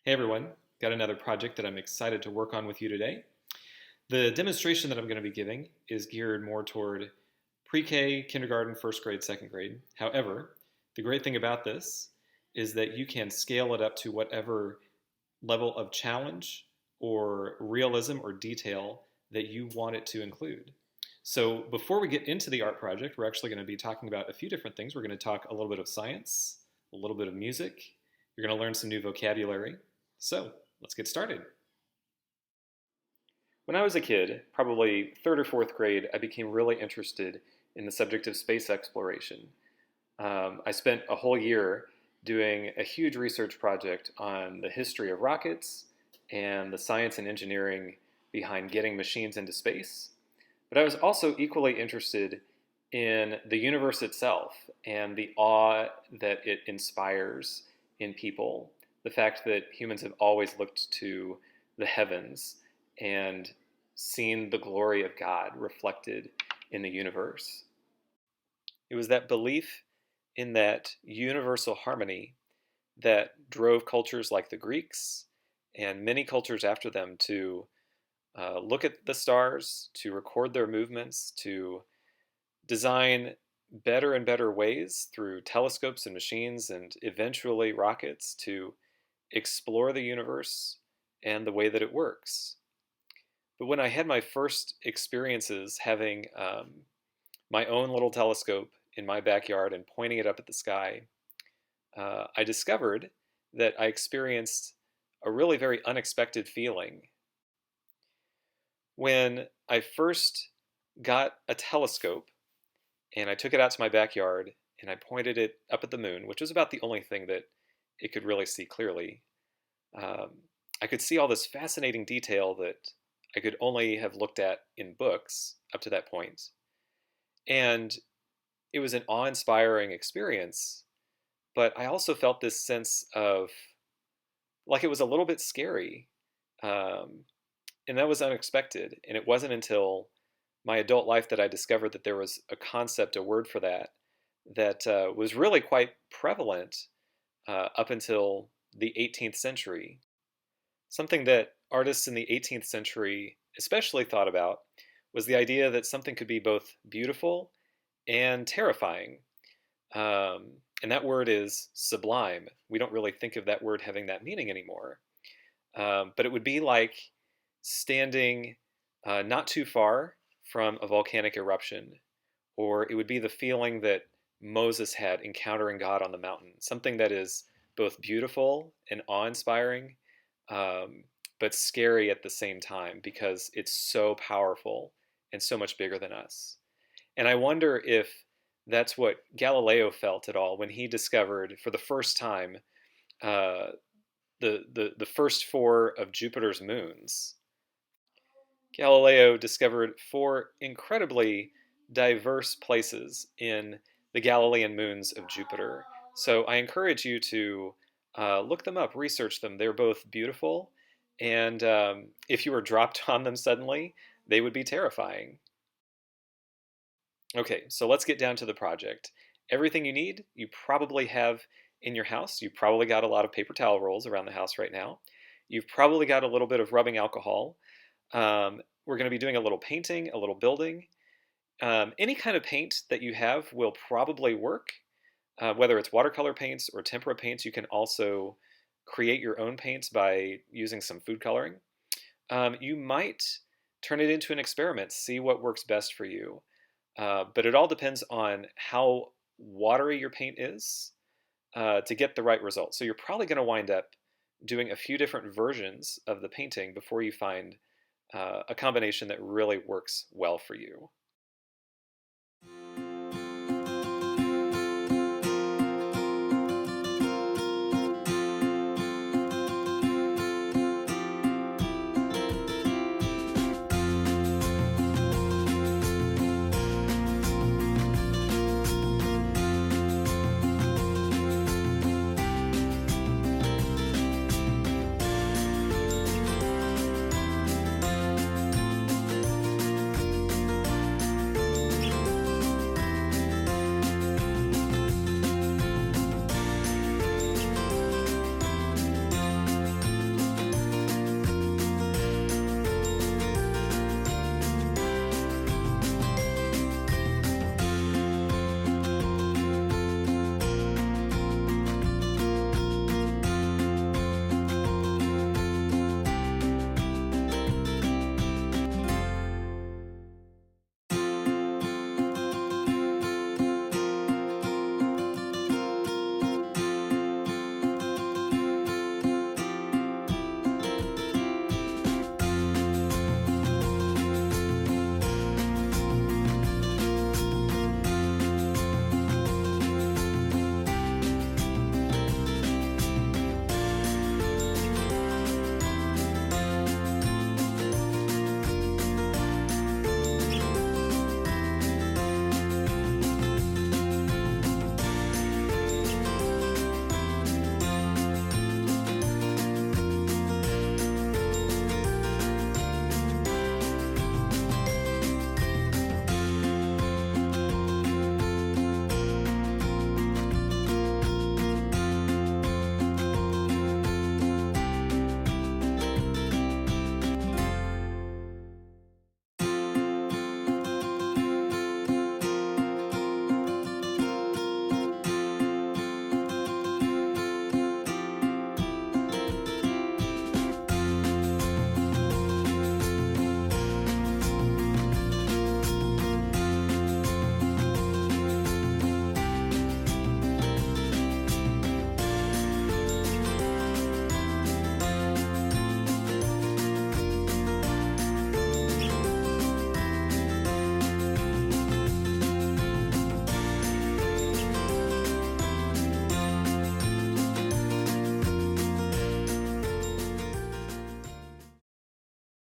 Hey everyone, got another project that I'm excited to work on with you today. The demonstration that I'm going to be giving is geared more toward pre-K, kindergarten, first grade, second grade. However, the great thing about this is that you can scale it up to whatever level of challenge or realism or detail that you want it to include. So before we get into the art project, we're actually going to be talking about a few different things. We're going to talk a little bit of science, a little bit of music. You're going to learn some new vocabulary. So let's get started. When I was a kid, probably third or fourth grade, I became really interested in the subject of space exploration. I spent a whole year doing a huge research project on the history of rockets and the science and engineering behind getting machines into space. But I was also equally interested in the universe itself and the awe that it inspires in people. The fact that humans have always looked to the heavens and seen the glory of God reflected in the universe. It was that belief in that universal harmony that drove cultures like the Greeks and many cultures after them to look at the stars, to record their movements, to design better and better ways through telescopes and machines and eventually rockets to explore the universe and the way that it works. But when I had my first experiences having my own little telescope in my backyard and pointing it up at the sky, I discovered that I experienced a really very unexpected feeling. When I first got a telescope and I took it out to my backyard and I pointed it up at the moon, which was about the only thing that it could really see clearly, um, I could see all this fascinating detail that I could only have looked at in books up to that point. And it was an awe-inspiring experience, but I also felt this sense of like it was a little bit scary. Um, and that was unexpected. And it wasn't until my adult life that I discovered that there was a concept, a word for that, that was really quite prevalent up until the 18th century. Something that artists in the 18th century especially thought about was the idea that something could be both beautiful and terrifying. And that word is sublime. We don't really think of that word having that meaning anymore. But it would be like standing not too far from a volcanic eruption, or it would be the feeling that Moses had encountering God on the mountain, something that is both beautiful and awe-inspiring, um, but scary at the same time because it's so powerful and so much bigger than us. And I wonder if that's what Galileo felt at all when he discovered for the first time uh, the first four of Jupiter's moons. Galileo discovered four incredibly diverse places in the Galilean moons of Jupiter. So I encourage you to look them up, research them. They're both beautiful, and if you were dropped on them suddenly, they would be terrifying. Okay, so let's get down to the project. Everything you need, you probably have in your house. You've probably got a lot of paper towel rolls around the house right now. You've probably got a little bit of rubbing alcohol. We're going to be doing a little painting, a little building. Any kind of paint that you have will probably work, whether it's watercolor paints or tempera paints. You can also create your own paints by using some food coloring. You might turn it into an experiment, see what works best for you. But it all depends on how watery your paint is to get the right result. So you're probably going to wind up doing a few different versions of the painting before you find a combination that really works well for you.